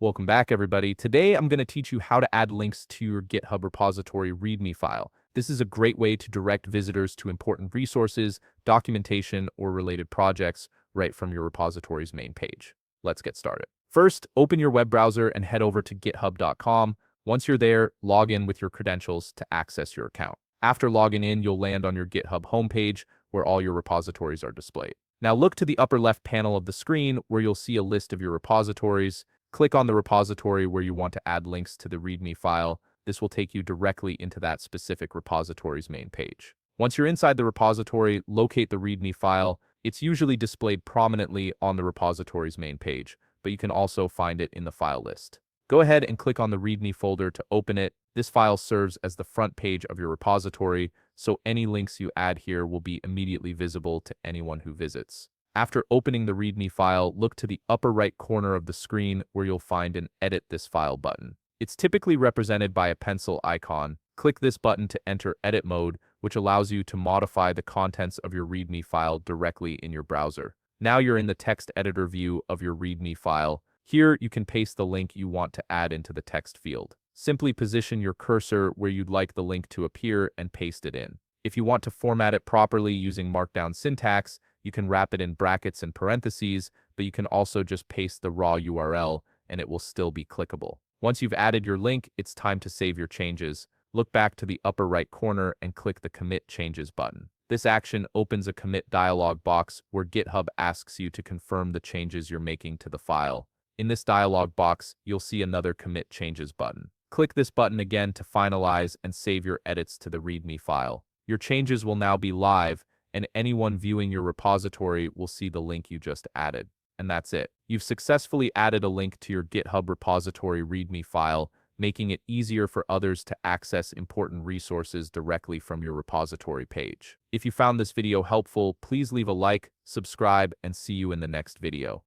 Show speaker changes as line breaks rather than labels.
Welcome back, everybody. Today, I'm going to teach you how to add links to your GitHub repository Readme file. This is a great way to direct visitors to important resources, documentation, or related projects right from your repository's main page. Let's get started. First, open your web browser and head over to github.com. Once you're there, log in with your credentials to access your account. After logging in, you'll land on your GitHub homepage where all your repositories are displayed. Now look to the upper left panel of the screen where you'll see a list of your repositories. Click on the repository where you want to add links to the README file. This will take you directly into that specific repository's main page. Once you're inside the repository, locate the README file. It's usually displayed prominently on the repository's main page, but you can also find it in the file list. Go ahead and click on the README folder to open it. This file serves as the front page of your repository, so any links you add here will be immediately visible to anyone who visits. After opening the README file, look to the upper right corner of the screen where you'll find an Edit This File button. It's typically represented by a pencil icon. Click this button to enter edit mode, which allows you to modify the contents of your README file directly in your browser. Now you're in the text editor view of your README file. Here, you can paste the link you want to add into the text field. Simply position your cursor where you'd like the link to appear and paste it in. If you want to format it properly using Markdown syntax, you can wrap it in brackets and parentheses, but you can also just paste the raw URL and it will still be clickable. Once you've added your link, it's time to save your changes. Look back to the upper right corner and click the Commit Changes button. This action opens a commit dialog box where GitHub asks you to confirm the changes you're making to the file. In this dialog box, you'll see another Commit Changes button. Click this button again to finalize and save your edits to the README file. Your changes will now be live, and anyone viewing your repository will see the link you just added. And that's it. You've successfully added a link to your GitHub repository README file, making it easier for others to access important resources directly from your repository page. If you found this video helpful, please leave a like, subscribe, and see you in the next video.